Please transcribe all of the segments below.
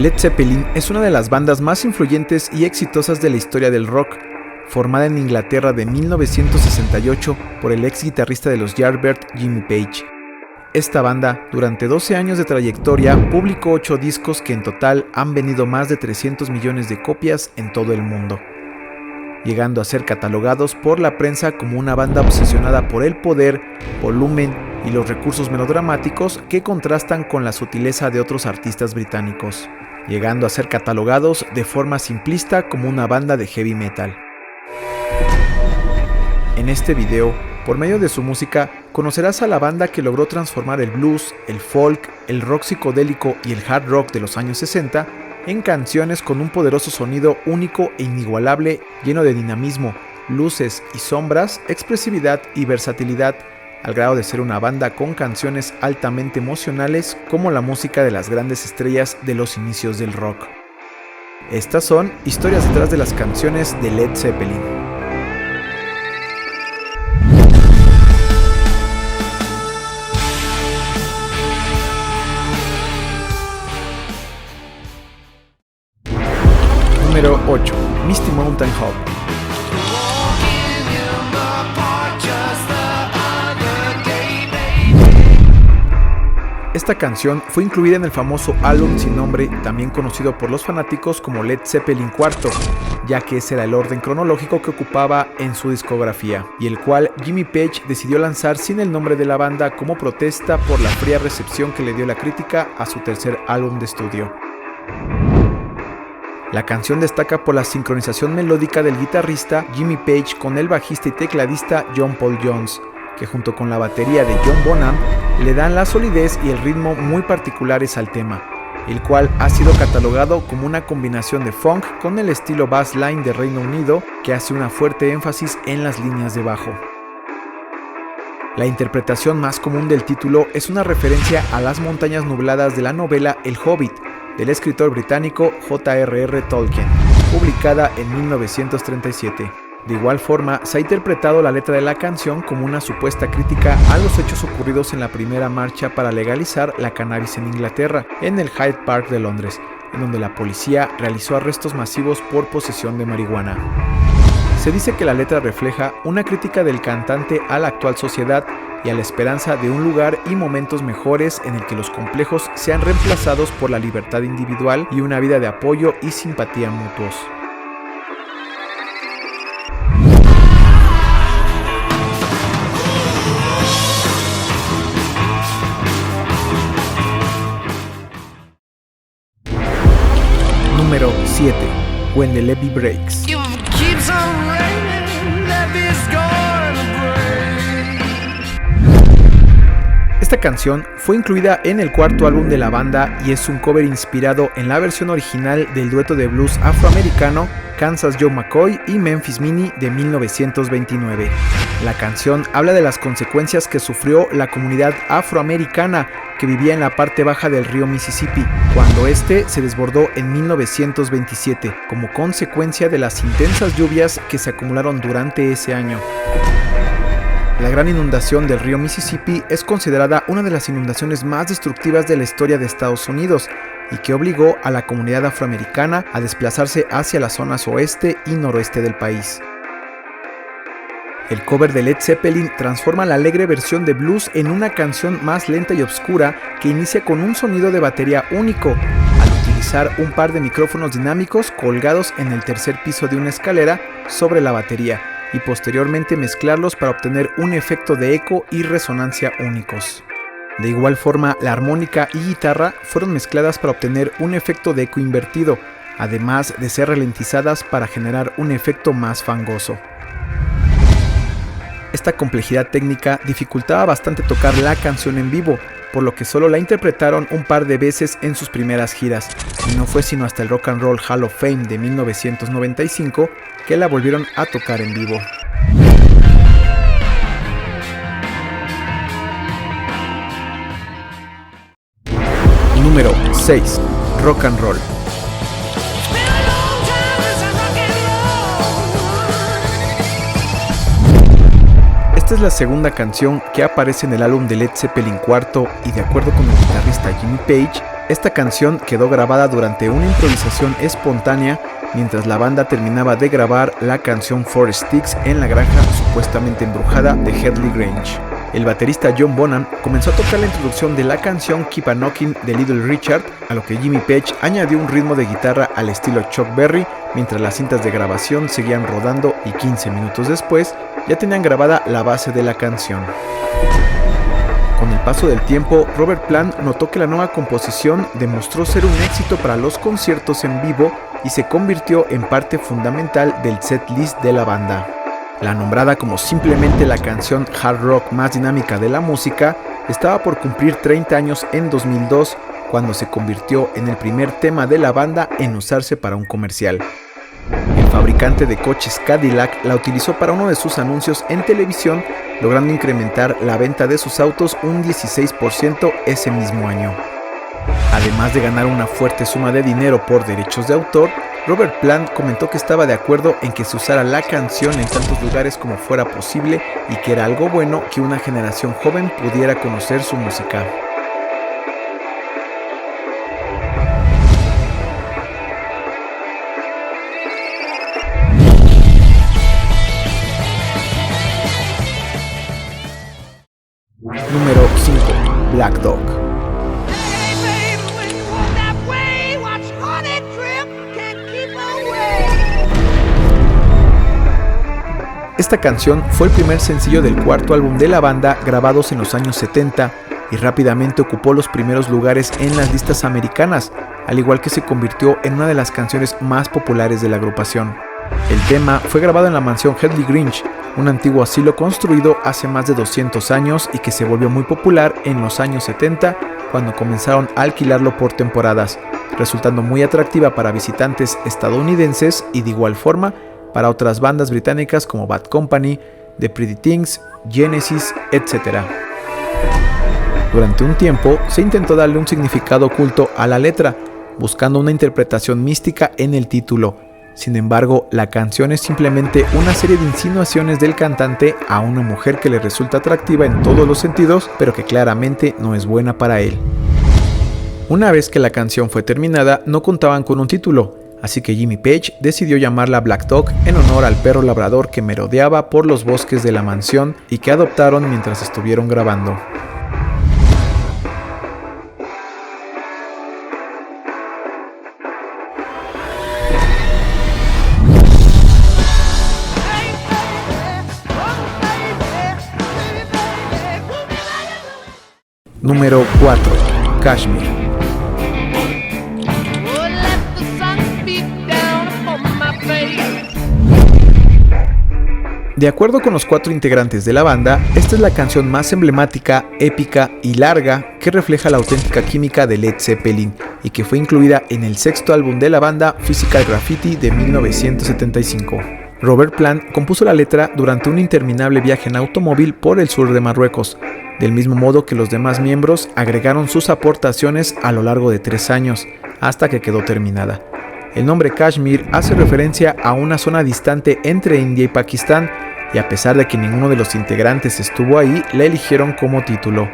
Led Zeppelin es una de las bandas más influyentes y exitosas de la historia del rock, formada en Inglaterra de 1968 por el ex guitarrista de los Yardbirds, Jimmy Page. Esta banda, durante 12 años de trayectoria, publicó 8 discos que en total han vendido más de 300 millones de copias en todo el mundo, llegando a ser catalogados por la prensa como una banda obsesionada por el poder, volumen y los recursos melodramáticos que contrastan con la sutileza de otros artistas británicos, llegando a ser catalogados de forma simplista como una banda de heavy metal. En este video, por medio de su música, conocerás a la banda que logró transformar el blues, el folk, el rock psicodélico y el hard rock de los años 60 en canciones con un poderoso sonido único e inigualable, lleno de dinamismo, luces y sombras, expresividad y versatilidad, al grado de ser una banda con canciones altamente emocionales como la música de las grandes estrellas de los inicios del rock. Estas son historias detrás de las canciones de Led Zeppelin. Número 8. Misty Mountain Hop. Esta canción fue incluida en el famoso álbum sin nombre, también conocido por los fanáticos como Led Zeppelin IV, ya que ese era el orden cronológico que ocupaba en su discografía, y el cual Jimmy Page decidió lanzar sin el nombre de la banda como protesta por la fría recepción que le dio la crítica a su tercer álbum de estudio. La canción destaca por la sincronización melódica del guitarrista Jimmy Page con el bajista y tecladista John Paul Jones, que junto con la batería de John Bonham le dan la solidez y el ritmo muy particulares al tema, el cual ha sido catalogado como una combinación de funk con el estilo bassline de Reino Unido, que hace una fuerte énfasis en las líneas de bajo. La interpretación más común del título es una referencia a las montañas nubladas de la novela El Hobbit, del escritor británico J.R.R. Tolkien, publicada en 1937. De igual forma, se ha interpretado la letra de la canción como una supuesta crítica a los hechos ocurridos en la primera marcha para legalizar la cannabis en Inglaterra, en el Hyde Park de Londres, en donde la policía realizó arrestos masivos por posesión de marihuana. Se dice que la letra refleja una crítica del cantante a la actual sociedad y a la esperanza de un lugar y momentos mejores en el que los complejos sean reemplazados por la libertad individual y una vida de apoyo y simpatía mutuos. Número 7. When the Levee Breaks. Esta canción fue incluida en el cuarto álbum de la banda y es un cover inspirado en la versión original del dueto de blues afroamericano Kansas Joe McCoy y Memphis Minnie de 1929. La canción habla de las consecuencias que sufrió la comunidad afroamericana que vivía en la parte baja del río Mississippi, cuando este se desbordó en 1927, como consecuencia de las intensas lluvias que se acumularon durante ese año. La gran inundación del río Mississippi es considerada una de las inundaciones más destructivas de la historia de Estados Unidos y que obligó a la comunidad afroamericana a desplazarse hacia las zonas oeste y noroeste del país. El cover de Led Zeppelin transforma la alegre versión de blues en una canción más lenta y oscura que inicia con un sonido de batería único, al utilizar un par de micrófonos dinámicos colgados en el tercer piso de una escalera sobre la batería, y posteriormente mezclarlos para obtener un efecto de eco y resonancia únicos. De igual forma, la armónica y guitarra fueron mezcladas para obtener un efecto de eco invertido, además de ser ralentizadas para generar un efecto más fangoso. Esta complejidad técnica dificultaba bastante tocar la canción en vivo, por lo que solo la interpretaron un par de veces en sus primeras giras, y no fue sino hasta el Rock and Roll Hall of Fame de 1995 que la volvieron a tocar en vivo. Número 6. Rock and Roll. Esta es la segunda canción que aparece en el álbum de Led Zeppelin IV y de acuerdo con el guitarrista Jimmy Page, Esta canción quedó grabada durante una improvisación espontánea mientras la banda terminaba de grabar la canción Four Sticks en la granja supuestamente embrujada de Headley Grange. El baterista John Bonham comenzó a tocar la introducción de la canción Keep a Knockin' de Little Richard, a lo que Jimmy Page añadió un ritmo de guitarra al estilo Chuck Berry, mientras las cintas de grabación seguían rodando y 15 minutos después ya tenían grabada la base de la canción. Con el paso del tiempo, Robert Plant notó que la nueva composición demostró ser un éxito para los conciertos en vivo y se convirtió en parte fundamental del setlist de la banda. La nombrada como simplemente la canción hard rock más dinámica de la música, estaba por cumplir 30 años en 2002, cuando se convirtió en el primer tema de la banda en usarse para un comercial. El fabricante de coches Cadillac la utilizó para uno de sus anuncios en televisión, logrando incrementar la venta de sus autos un 16% ese mismo año. Además de ganar una fuerte suma de dinero por derechos de autor, Robert Plant comentó que estaba de acuerdo en que se usara la canción en tantos lugares como fuera posible y que era algo bueno que una generación joven pudiera conocer su música. Número 5. Black Dog. Esta canción fue el primer sencillo del cuarto álbum de la banda, grabados en los años 70, y rápidamente ocupó los primeros lugares en las listas americanas, al igual que se convirtió en una de las canciones más populares de la agrupación. El tema fue grabado en la mansión Headley Grange, un antiguo asilo construido hace más de 200 años y que se volvió muy popular en los años 70 cuando comenzaron a alquilarlo por temporadas, resultando muy atractiva para visitantes estadounidenses y de igual forma para otras bandas británicas como Bad Company, The Pretty Things, Genesis, etc. Durante un tiempo se intentó darle un significado oculto a la letra, buscando una interpretación mística en el título. Sin embargo, la canción es simplemente una serie de insinuaciones del cantante a una mujer que le resulta atractiva en todos los sentidos, pero que claramente no es buena para él. Una vez que la canción fue terminada, no contaban con un título, así que Jimmy Page decidió llamarla Black Dog en honor al perro labrador que merodeaba por los bosques de la mansión y que adoptaron mientras estuvieron grabando. Número 4. Kashmir. De acuerdo con los 4 integrantes de la banda, esta es la canción más emblemática, épica y larga que refleja la auténtica química de Led Zeppelin y que fue incluida en el 6º álbum de la banda, Physical Graffiti, de 1975. Robert Plant compuso la letra durante un interminable viaje en automóvil por el sur de Marruecos, del mismo modo que los demás miembros agregaron sus aportaciones a lo largo de 3 años, hasta que quedó terminada. El nombre Kashmir hace referencia a una zona distante entre India y Pakistán, y a pesar de que ninguno de los integrantes estuvo ahí, la eligieron como título.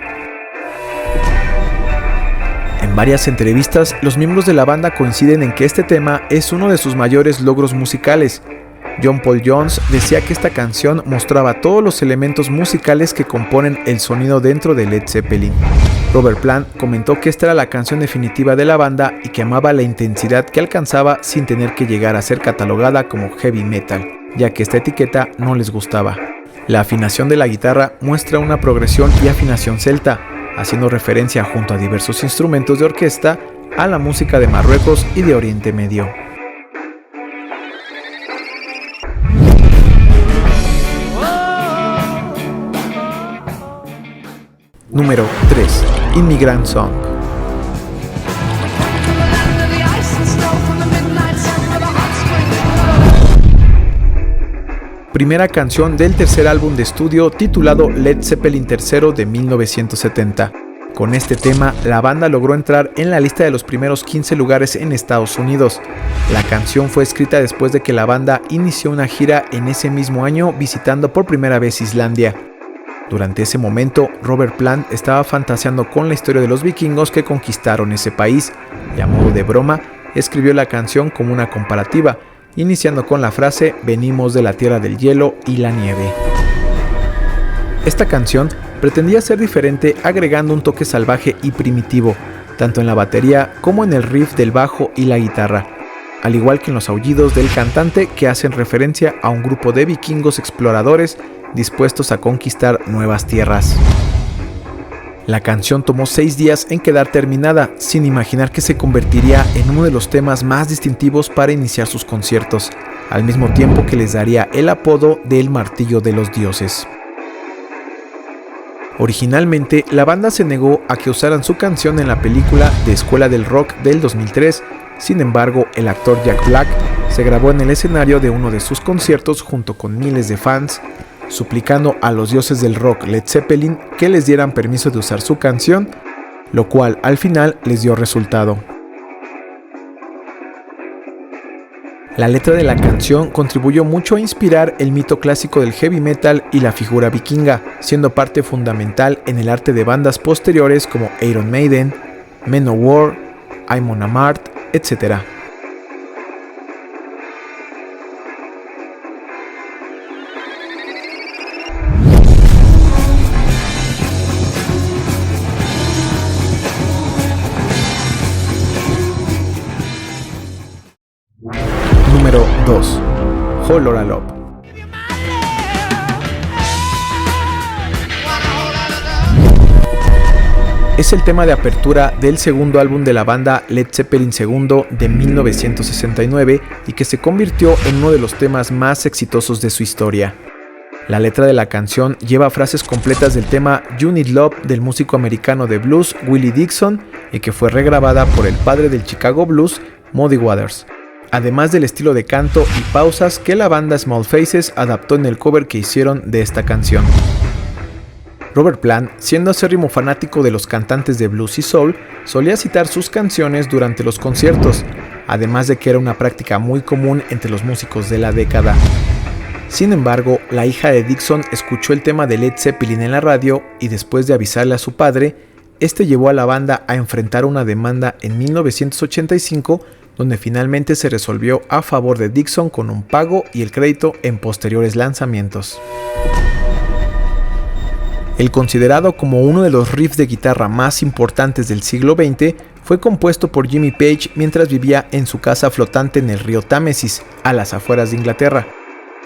En varias entrevistas, los miembros de la banda coinciden en que este tema es uno de sus mayores logros musicales. John Paul Jones decía que esta canción mostraba todos los elementos musicales que componen el sonido dentro de Led Zeppelin. Robert Plant comentó que esta era la canción definitiva de la banda y que amaba la intensidad que alcanzaba sin tener que llegar a ser catalogada como heavy metal, ya que esta etiqueta no les gustaba. La afinación de la guitarra muestra una progresión y afinación celta, haciendo referencia junto a diversos instrumentos de orquesta a la música de Marruecos y de Oriente Medio. Número 3. Immigrant Song. Primera canción del tercer álbum de estudio titulado Led Zeppelin III de 1970. Con este tema, la banda logró entrar en la lista de los primeros 15 lugares en Estados Unidos. La canción fue escrita después de que la banda inició una gira en ese mismo año visitando por primera vez Islandia. Durante ese momento, Robert Plant estaba fantaseando con la historia de los vikingos que conquistaron ese país y, a modo de broma, escribió la canción como una comparativa, iniciando con la frase «Venimos de la tierra del hielo y la nieve». Esta canción pretendía ser diferente, agregando un toque salvaje y primitivo, tanto en la batería como en el riff del bajo y la guitarra, al igual que en los aullidos del cantante que hacen referencia a un grupo de vikingos exploradores dispuestos a conquistar nuevas tierras. La canción tomó 6 días en quedar terminada, sin imaginar que se convertiría en uno de los temas más distintivos para iniciar sus conciertos, al mismo tiempo que les daría el apodo de El Martillo de los Dioses. Originalmente, la banda se negó a que usaran su canción en la película de Escuela del Rock del 2003, sin embargo, el actor Jack Black se grabó en el escenario de uno de sus conciertos junto con miles de fans, suplicando a los dioses del rock Led Zeppelin que les dieran permiso de usar su canción, lo cual al final les dio resultado. La letra de la canción contribuyó mucho a inspirar el mito clásico del heavy metal y la figura vikinga, siendo parte fundamental en el arte de bandas posteriores como Iron Maiden, Manowar, Amon Amarth, etc. Número 2. Whole Lotta Love. Es el tema de apertura del segundo álbum de la banda Led Zeppelin II de 1969 y que se convirtió en uno de los temas más exitosos de su historia. La letra de la canción lleva frases completas del tema You Need Love del músico americano de blues Willie Dixon y que fue regrabada por el padre del Chicago Blues, Muddy Waters, además del estilo de canto y pausas que la banda Small Faces adaptó en el cover que hicieron de esta canción. Robert Plant, siendo acérrimo fanático de los cantantes de blues y soul, solía citar sus canciones durante los conciertos, además de que era una práctica muy común entre los músicos de la década. Sin embargo, la hija de Dixon escuchó el tema de Led Zeppelin en la radio y después de avisarle a su padre, este llevó a la banda a enfrentar una demanda en 1985, donde finalmente se resolvió a favor de Dixon con un pago y el crédito en posteriores lanzamientos. El considerado como uno de los riffs de guitarra más importantes del siglo XX, fue compuesto por Jimmy Page mientras vivía en su casa flotante en el río Támesis, a las afueras de Inglaterra.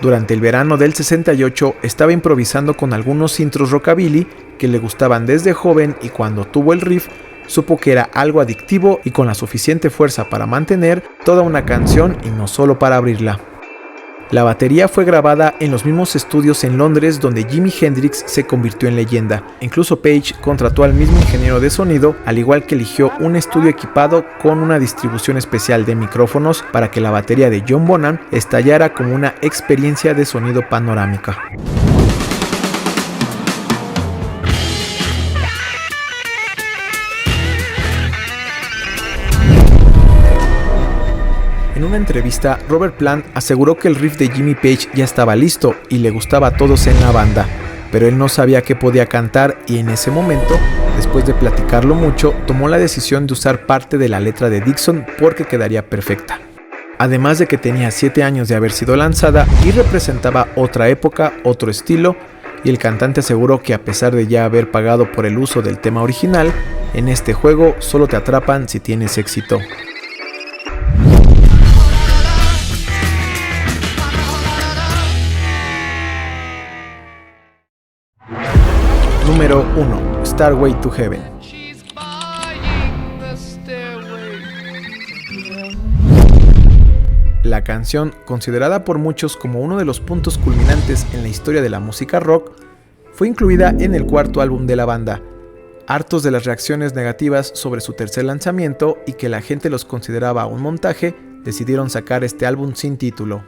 Durante el verano del 68 estaba improvisando con algunos intros rockabilly que le gustaban desde joven y cuando tuvo el riff, supo que era algo adictivo y con la suficiente fuerza para mantener toda una canción y no solo para abrirla. La batería fue grabada en los mismos estudios en Londres donde Jimi Hendrix se convirtió en leyenda. Incluso Page contrató al mismo ingeniero de sonido, al igual que eligió un estudio equipado con una distribución especial de micrófonos para que la batería de John Bonham estallara como una experiencia de sonido panorámica. En una entrevista, Robert Plant aseguró que el riff de Jimmy Page ya estaba listo y le gustaba a todos en la banda, pero él no sabía qué podía cantar y en ese momento, después de platicarlo mucho, tomó la decisión de usar parte de la letra de Dixon porque quedaría perfecta. Además de que tenía 7 años de haber sido lanzada y representaba otra época, otro estilo, y el cantante aseguró que a pesar de ya haber pagado por el uso del tema original, en este juego solo te atrapan si tienes éxito. Número 1. Starway to Heaven. La canción, considerada por muchos como uno de los puntos culminantes en la historia de la música rock, fue incluida en el cuarto álbum de la banda. Hartos de las reacciones negativas sobre su tercer lanzamiento y que la gente los consideraba un montaje, decidieron sacar este álbum sin título.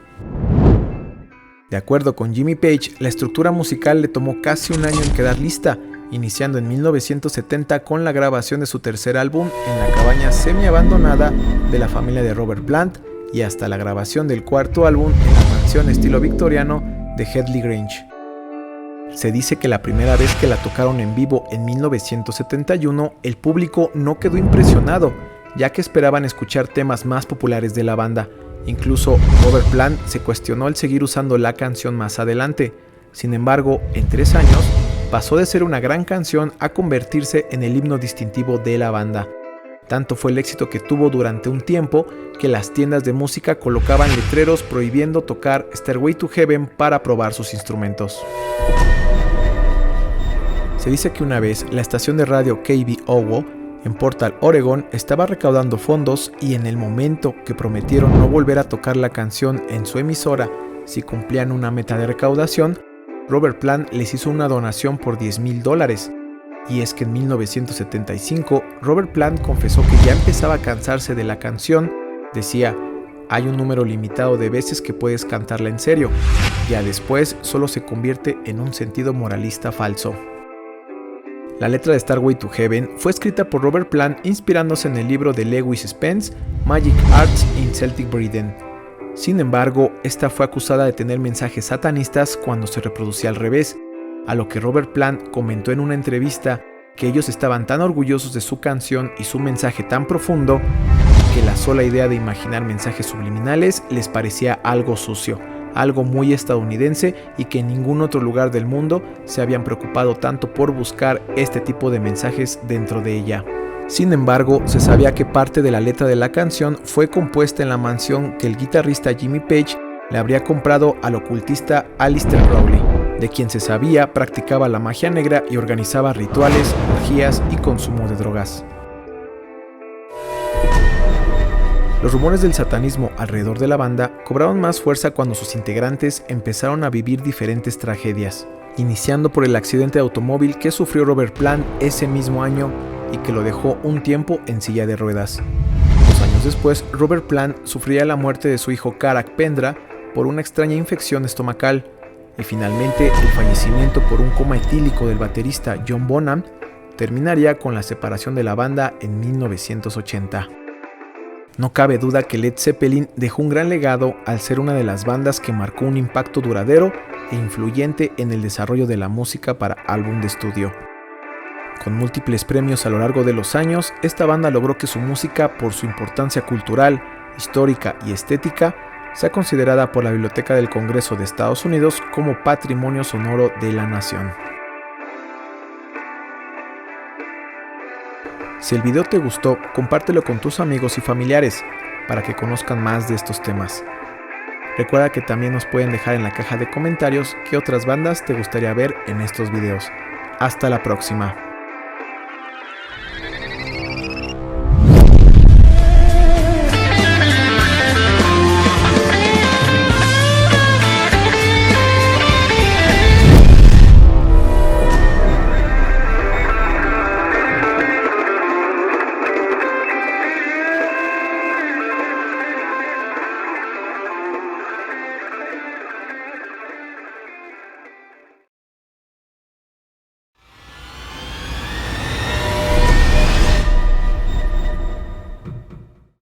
De acuerdo con Jimmy Page, la estructura musical le tomó casi un año en quedar lista, iniciando en 1970 con la grabación de su tercer álbum en la cabaña semi-abandonada de la familia de Robert Plant y hasta la grabación del cuarto álbum en la mansión estilo victoriano de Headley Grange. Se dice que la primera vez que la tocaron en vivo en 1971, el público no quedó impresionado, ya que esperaban escuchar temas más populares de la banda. Incluso Robert Plant se cuestionó el seguir usando la canción más adelante. Sin embargo, en 3 años, pasó de ser una gran canción a convertirse en el himno distintivo de la banda. Tanto fue el éxito que tuvo durante un tiempo que las tiendas de música colocaban letreros prohibiendo tocar Stairway to Heaven para probar sus instrumentos. Se dice que una vez la estación de radio KBOO en Portal, Oregón, estaba recaudando fondos y en el momento que prometieron no volver a tocar la canción en su emisora si cumplían una meta de recaudación, Robert Plant les hizo una donación por $10,000. Y es que en 1975, Robert Plant confesó que ya empezaba a cansarse de la canción. Decía, hay un número limitado de veces que puedes cantarla en serio, ya después solo se convierte en un sentido moralista falso. La letra de Stairway to Heaven fue escrita por Robert Plant inspirándose en el libro de Lewis Spence, Magic Arts in Celtic Britain. Sin embargo, esta fue acusada de tener mensajes satanistas cuando se reproducía al revés, a lo que Robert Plant comentó en una entrevista que ellos estaban tan orgullosos de su canción y su mensaje tan profundo que la sola idea de imaginar mensajes subliminales les parecía algo sucio, algo muy estadounidense y que en ningún otro lugar del mundo se habían preocupado tanto por buscar este tipo de mensajes dentro de ella. Sin embargo, se sabía que parte de la letra de la canción fue compuesta en la mansión que el guitarrista Jimmy Page le habría comprado al ocultista Aleister Crowley, de quien se sabía practicaba la magia negra y organizaba rituales, orgías y consumo de drogas. Los rumores del satanismo alrededor de la banda cobraron más fuerza cuando sus integrantes empezaron a vivir diferentes tragedias, iniciando por el accidente de automóvil que sufrió Robert Plant ese mismo año y que lo dejó un tiempo en silla de ruedas. 2 años después, Robert Plant sufriría la muerte de su hijo Karak Pendra por una extraña infección estomacal, y finalmente el fallecimiento por un coma etílico del baterista John Bonham terminaría con la separación de la banda en 1980. No cabe duda que Led Zeppelin dejó un gran legado al ser una de las bandas que marcó un impacto duradero e influyente en el desarrollo de la música para álbum de estudio. Con múltiples premios a lo largo de los años, esta banda logró que su música, por su importancia cultural, histórica y estética, sea considerada por la Biblioteca del Congreso de Estados Unidos como Patrimonio Sonoro de la Nación. Si el video te gustó, compártelo con tus amigos y familiares para que conozcan más de estos temas. Recuerda que también nos pueden dejar en la caja de comentarios qué otras bandas te gustaría ver en estos videos. Hasta la próxima.